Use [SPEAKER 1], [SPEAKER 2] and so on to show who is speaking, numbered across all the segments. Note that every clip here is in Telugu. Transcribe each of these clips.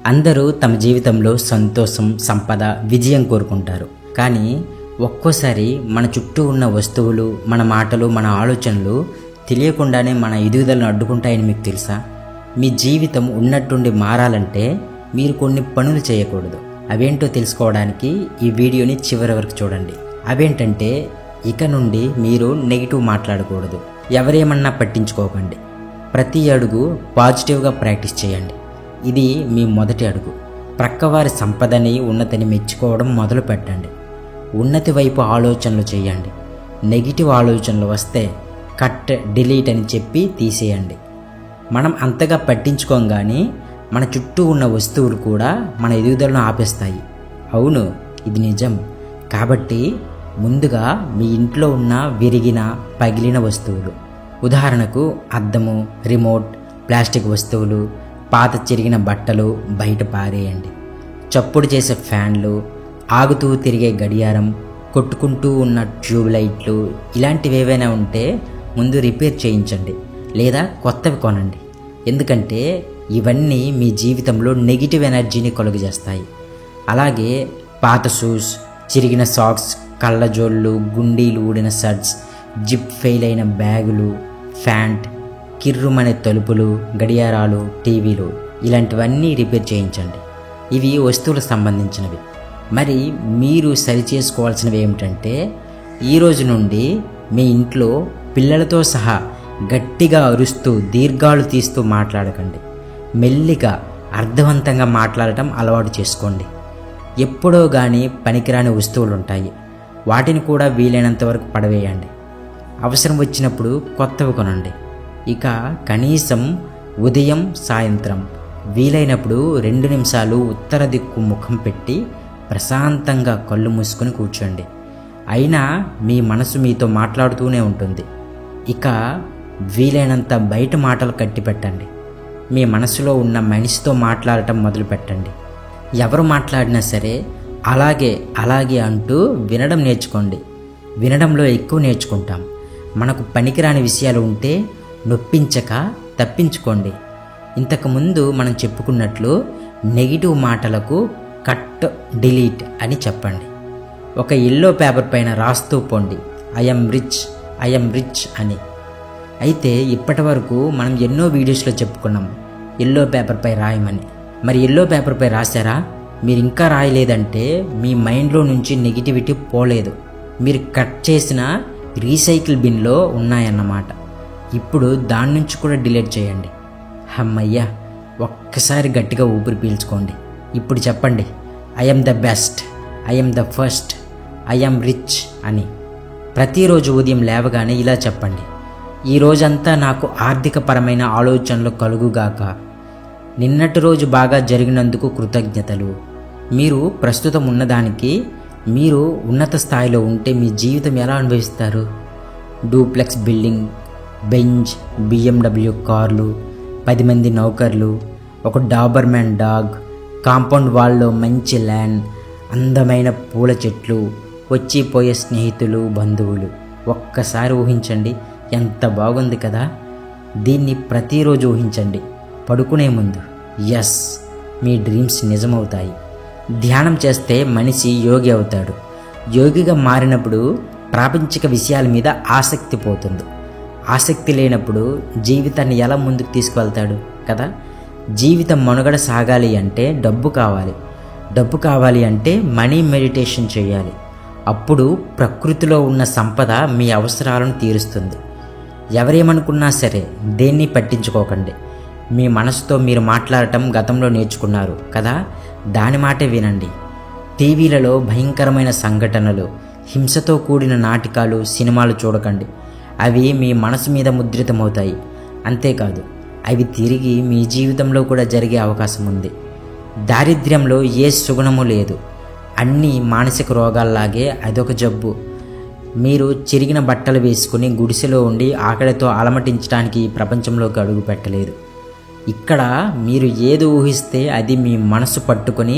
[SPEAKER 1] అందరూ తమ జీవితంలో సంతోషం, సంపద, విజయం కోరుకుంటారు. కానీ ఒక్కోసారి మన చుట్టూ ఉన్న వస్తువులు, మన మాటలు, మన ఆలోచనలు తెలియకుండానే మన ఎదుగుదలను అడ్డుకుంటాయని మీకు తెలుసా? మీ జీవితం ఉన్నట్టుండి మారాలంటే మీరు కొన్ని పనులు చేయకూడదు. అవేంటో తెలుసుకోవడానికి ఈ వీడియోని చివరి వరకు చూడండి. అవేంటంటే, ఇక నుండి మీరు నెగిటివ్ మాట్లాడకూడదు. ఎవరేమన్నా పట్టించుకోకండి. ప్రతి అడుగు పాజిటివ్గా ప్రాక్టీస్ చేయండి. ఇది మీ మొదటి అడుగు. ప్రక్కవారి సంపదని, ఉన్నతిని మెచ్చుకోవడం మొదలు పెట్టండి. ఉన్నతి వైపు ఆలోచనలు చేయండి. నెగిటివ్ ఆలోచనలు వస్తే కట్, డిలీట్ అని చెప్పి తీసేయండి. మనం అంతగా పట్టించుకోం, కానీ మన చుట్టూ ఉన్న వస్తువులు కూడా మన ఎదుగుదలను ఆపేస్తాయి. అవును, ఇది నిజం. కాబట్టి ముందుగా మీ ఇంట్లో ఉన్న విరిగిన, పగిలిన వస్తువులు, ఉదాహరణకు అద్దము, రిమోట్, ప్లాస్టిక్ వస్తువులు, పాత చిరిగిన బట్టలు బయట పారేయండి. చప్పుడు చేసే ఫ్యాన్లు, ఆగుతూ తిరిగే గడియారం, కొట్టుకుంటూ ఉన్న ట్యూబ్ లైట్లు, ఇలాంటివి ఏవైనా ఉంటే ముందు రిపేర్ చేయించండి లేదా కొత్తవి కొనండి. ఎందుకంటే ఇవన్నీ మీ జీవితంలో నెగిటివ్ ఎనర్జీని కలుగజేస్తాయి. అలాగే పాత షూస్, చిరిగిన సాక్స్, కళ్ళజోళ్ళు, గుండీలు ఊడిన షర్ట్స్, జిప్ ఫెయిల్ అయిన బ్యాగులు, ఫ్యాంట్, కిర్రుమనే తలుపులు, గడియారాలు, టీవీలు, ఇలాంటివన్నీ రిపేర్ చేయించండి. ఇవి వస్తువులకు సంబంధించినవి. మరి మీరు సరిచేసుకోవాల్సినవి ఏమిటంటే, ఈరోజు నుండి మీ ఇంట్లో పిల్లలతో సహా గట్టిగా అరుస్తూ, దీర్ఘాలు తీస్తూ మాట్లాడకండి. మెల్లిగా, అర్థవంతంగా మాట్లాడటం అలవాటు చేసుకోండి. ఎప్పుడో కానీ పనికిరాని వస్తువులు ఉంటాయి, వాటిని కూడా వీలైనంత వరకు పడవేయండి. అవసరం వచ్చినప్పుడు కొత్తవి కొనండి. ఇక కనీసం ఉదయం, సాయంత్రం వీలైనప్పుడు 2 నిమిషాలు ఉత్తర దిక్కు ముఖం పెట్టి ప్రశాంతంగా కళ్ళు మూసుకొని కూర్చోండి. అయినా మీ మనసు మీతో మాట్లాడుతూనే ఉంటుంది. ఇక వీలైనంత బయట మాటలు కట్టిపెట్టండి. మీ మనసులో ఉన్న మనిషితో మాట్లాడటం మొదలు పెట్టండి. ఎవరు మాట్లాడినా సరే అలాగే అలాగే అంటూ వినడం నేర్చుకోండి. వినడంలో ఎక్కువ నేర్చుకుంటాం. మనకు పనికిరాని విషయాలు ఉంటే నొప్పించక తప్పించుకోండి. ఇంతకుముందు మనం చెప్పుకున్నట్లు నెగిటివ్ మాటలకు కట్, డిలీట్ అని చెప్పండి. ఒక ఎల్లో పేపర్ పైన రాస్తూ పోండి, ఐఎమ్ రిచ్, ఐఎమ్ రిచ్ అని. అయితే ఇప్పటి వరకు మనం ఎన్నో వీడియోస్లో చెప్పుకున్నాం ఎల్లో పేపర్పై రాయమని. మరి ఎల్లో పేపర్పై రాశారా? మీరు ఇంకా రాయలేదంటే మీ మైండ్లో నుంచి నెగిటివిటీ పోలేదు. మీరు కట్ చేసిన రీసైకిల్ బిన్లో ఉన్నాయన్నమాట. ఇప్పుడు దాని నుంచి కూడా డిలీట్ చేయండి. అమ్మయ్యా, ఒక్కసారి గట్టిగా ఊపిరి పీల్చుకోండి. ఇప్పుడు చెప్పండి, I'm the best, I'm the first, I'm rich అని. ప్రతిరోజు ఉదయం లేవగానే ఇలా చెప్పండి, ఈ రోజంతా నాకు ఆర్థికపరమైన ఆలోచనలు కలుగుగాక. నిన్నటి రోజు బాగా జరిగినందుకు కృతజ్ఞతలు. మీరు ప్రస్తుతం ఉన్నదానికి మీరు ఉన్నత స్థాయిలో ఉంటే మీ జీవితం ఎలా అనుభవిస్తారు? డూప్లెక్స్ బిల్డింగ్, బెంజ్, BMW కార్లు, 10 మంది నౌకర్లు, ఒక డాబర్మ్యాన్ డాగ్, కాంపౌండ్ వాల్లో మంచి ల్యాండ్, అందమైన పూల చెట్లు, వచ్చిపోయే స్నేహితులు, బంధువులు. ఒక్కసారి ఊహించండి, ఎంత బాగుంది కదా? దీన్ని ప్రతిరోజు ఊహించండి పడుకునే ముందు. ఎస్, మీ డ్రీమ్స్ నిజమవుతాయి. ధ్యానం చేస్తే మనిషి యోగి అవుతాడు. యోగిగా మారినప్పుడు ప్రాపంచిక విషయాల మీద ఆసక్తి పోతుంది. ఆసక్తి లేనప్పుడు జీవితాన్ని ఎలా ముందుకు తీసుకువెళ్తాడు కదా? జీవితం మనుగడ సాగాలి అంటే డబ్బు కావాలి. డబ్బు కావాలి అంటే మనీ మెడిటేషన్ చేయాలి. అప్పుడు ప్రకృతిలో ఉన్న సంపద మీ అవసరాలను తీరుస్తుంది. ఎవరేమనుకున్నా సరే దేన్ని పట్టించుకోకండి. మీ మనసుతో మీరు మాట్లాడటం గతంలో నేర్చుకున్నారు కదా, దాని మాటే వినండి. టీవీలలో భయంకరమైన సంఘటనలు, హింసతో కూడిన నాటకాలు, సినిమాలు చూడకండి. అవి మీ మనసు మీద ముద్రితమవుతాయి. అంతేకాదు, అవి తిరిగి మీ జీవితంలో కూడా జరిగే అవకాశం ఉంది. దారిద్ర్యంలో ఏ సుగుణము లేదు. అన్నీ మానసిక రోగాల్లాగే అదొక జబ్బు. మీరు చిరిగిన బట్టలు వేసుకుని గుడిసెలో ఉండి ఆకలితో అలమటించడానికి ఈ ప్రపంచంలోకి అడుగు పెట్టలేదు. ఇక్కడ మీరు ఏది ఊహిస్తే అది మీ మనసు పట్టుకొని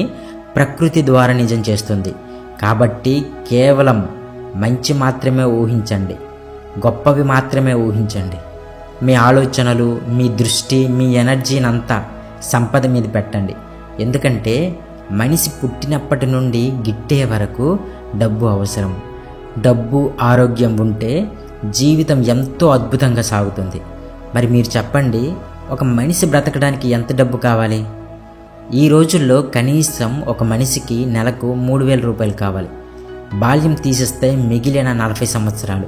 [SPEAKER 1] ప్రకృతి ద్వారా నిజం చేస్తుంది. కాబట్టి కేవలం మంచి మాత్రమే ఊహించండి, గొప్పవి మాత్రమే ఊహించండి. మీ ఆలోచనలు, మీ దృష్టి, మీ ఎనర్జీని అంతా సంపద మీద పెట్టండి. ఎందుకంటే మనిషి పుట్టినప్పటి నుండి గిట్టే వరకు డబ్బు అవసరం. డబ్బు, ఆరోగ్యం ఉంటే జీవితం ఎంతో అద్భుతంగా సాగుతుంది. మరి మీరు చెప్పండి, ఒక మనిషి బ్రతకడానికి ఎంత డబ్బు కావాలి? ఈ రోజుల్లో కనీసం ఒక మనిషికి నెలకు 3,000 రూపాయలు కావాలి. బాల్యం తీసేస్తే మిగిలిన 40 సంవత్సరాలు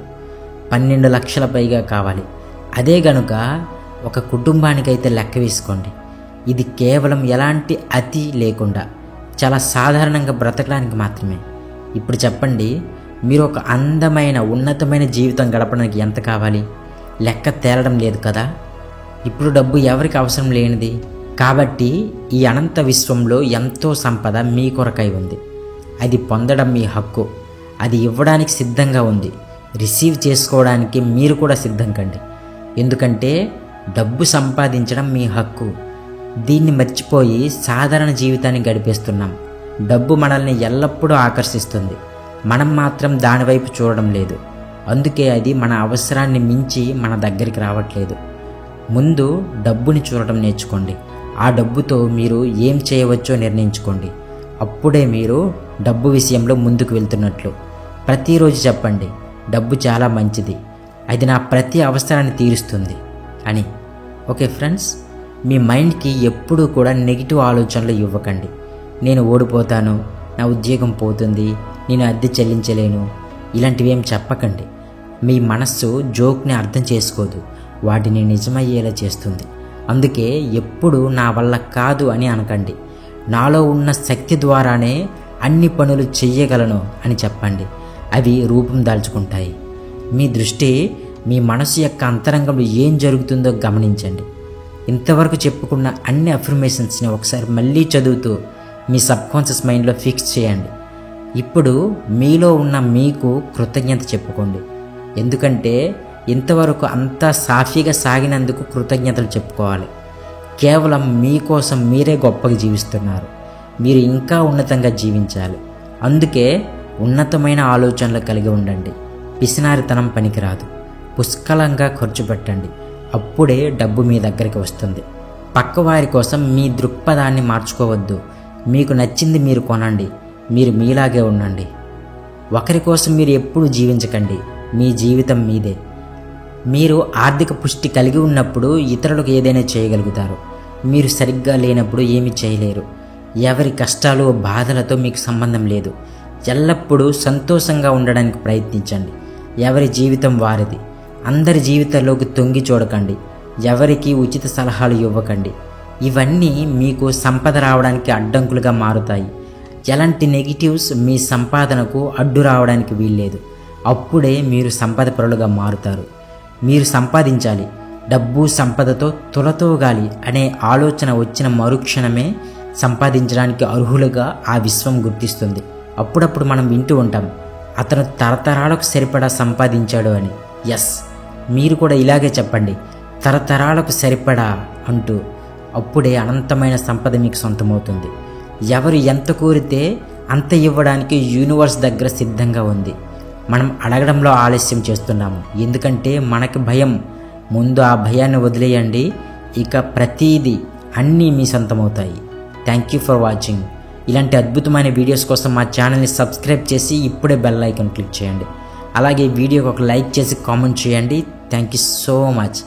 [SPEAKER 1] 12 లక్షల పైగా కావాలి. అదే గనుక ఒక కుటుంబానికైతే లెక్క వేసుకోండి. ఇది కేవలం ఎలాంటి అతి లేకుండా చాలా సాధారణంగా బ్రతకడానికి మాత్రమే. ఇప్పుడు చెప్పండి, మీరు ఒక అందమైన ఉన్నతమైన జీవితం గడపడానికి ఎంత కావాలి? లెక్క తేలడం లేదు కదా. ఇప్పుడు డబ్బు ఎవరికి అవసరం లేనిది. కాబట్టి ఈ అనంత విశ్వంలో ఎంతో సంపద మీ కొరకై ఉంది. అది పొందడం మీ హక్కు. అది ఇవ్వడానికి సిద్ధంగా ఉంది. రిసీవ్ చేసుకోవడానికి మీరు కూడా సిద్ధం కండి. ఎందుకంటే డబ్బు సంపాదించడం మీ హక్కు. దీన్ని మర్చిపోయి సాధారణ జీవితాన్ని గడిపేస్తున్నాం. డబ్బు మనల్ని ఎల్లప్పుడూ ఆకర్షిస్తుంది. మనం మాత్రం దానివైపు చూడడం లేదు. అందుకే అది మన అవసరాన్ని మించి మన దగ్గరికి రావట్లేదు. ముందు డబ్బుని చూడటం నేర్చుకోండి. ఆ డబ్బుతో మీరు ఏం చేయవచ్చో నిర్ణయించుకోండి. అప్పుడే మీరు డబ్బు విషయంలో ముందుకు వెళ్తున్నట్లు. ప్రతిరోజు చెప్పండి, డబ్బు చాలా మంచిది, అది నా ప్రతి అవసరాన్ని తీరుస్తుంది అని. ఓకే ఫ్రెండ్స్, మీ మైండ్కి ఎప్పుడూ కూడా నెగిటివ్ ఆలోచనలు ఇవ్వకండి. నేను ఓడిపోతాను, నా ఉద్యోగం పోతుంది, నేను అద్దె చెల్లించలేను, ఇలాంటివి ఏం చెప్పకండి. మీ మనస్సు జోక్ని అర్థం చేసుకోదు, వాటిని నిజమయ్యేలా చేస్తుంది. అందుకే ఎప్పుడు నా వల్ల కాదు అని అనకండి. నాలో ఉన్న శక్తి ద్వారానే అన్ని పనులు చెయ్యగలను అని చెప్పండి. అవి రూపం దాల్చుకుంటాయి. మీ దృష్టి మీ మనసు యొక్క అంతరంగంలో ఏం జరుగుతుందో గమనించండి. ఇంతవరకు చెప్పుకున్న అన్ని అఫర్మేషన్స్ని ఒకసారి మళ్ళీ చదువుతూ మీ సబ్కాన్షియస్ మైండ్లో ఫిక్స్ చేయండి. ఇప్పుడు మీలో ఉన్న మీకు కృతజ్ఞత చెప్పుకోండి. ఎందుకంటే ఇంతవరకు అంతా సాఫీగా సాగినందుకు కృతజ్ఞతలు చెప్పుకోవాలి. కేవలం మీకోసం మీరే గొప్పగా జీవిస్తున్నారు. మీరు ఇంకా ఉన్నతంగా జీవించాలి. అందుకే ఉన్నతమైన ఆలోచనలు కలిగి ఉండండి. పిసినారితనం పనికిరాదు. పుష్కలంగా ఖర్చు పెట్టండి. అప్పుడే డబ్బు మీ దగ్గరికి వస్తుంది. పక్కవారి కోసం మీ దృక్పథాన్ని మార్చుకోవద్దు. మీకు నచ్చింది మీరు కొనండి. మీరు మీలాగే ఉండండి. ఒకరి కోసం మీరు ఎప్పుడూ జీవించకండి. మీ జీవితం మీదే. మీరు ఆర్థిక పుష్టి కలిగి ఉన్నప్పుడు ఇతరులకు ఏదైనా చేయగలుగుతారు. మీరు సరిగ్గా లేనప్పుడు ఏమీ చేయలేరు. ఎవరి కష్టాలు, బాధలతో మీకు సంబంధం లేదు. ఎల్లప్పుడూ సంతోషంగా ఉండడానికి ప్రయత్నించండి. ఎవరి జీవితం వారిది. అందరి జీవితాల్లోకి తొంగి చూడకండి. ఎవరికి ఉచిత సలహాలు ఇవ్వకండి. ఇవన్నీ మీకు సంపద రావడానికి అడ్డంకులుగా మారుతాయి. ఎలాంటి నెగిటివ్స్ మీ సంపాదనకు అడ్డు రావడానికి వీల్లేదు. అప్పుడే మీరు సంపద పరులుగా మారుతారు. మీరు సంపాదించాలి. డబ్బు సంపదతో తులతూగాలి అనే ఆలోచన వచ్చిన మరుక్షణమే సంపాదించడానికి అర్హులుగా ఆ విశ్వం గుర్తిస్తుంది. అప్పుడప్పుడు మనం వింటూ ఉంటాం, అతను తరతరాలకు సరిపడా సంపాదించాడు అని. ఎస్, మీరు కూడా ఇలాగే చెప్పండి, తరతరాలకు సరిపడా అంటూ. అప్పుడే అనంతమైన సంపద మీకు సొంతమవుతుంది. ఎవరు ఎంత కోరితే అంత ఇవ్వడానికి యూనివర్స్ దగ్గర సిద్ధంగా ఉంది. మనం అడగడంలో ఆలస్యం చేస్తున్నాము. ఎందుకంటే మనకి భయం. ముందు ఆ భయాన్ని వదిలేయండి. ఇక ప్రతీది అన్నీ మీ సొంతమవుతాయి. Thank you for watching. ఇలాంటి అద్భుతమైన వీడియోస్ కోసం మా ఛానల్ని సబ్స్క్రైబ్ చేసి ఇప్పుడే బెల్ ఐకాన్ క్లిక్ చేయండి. అలాగే వీడియోకి ఒక లైక్ చేసి కామెంట్ చేయండి. Thank you so much.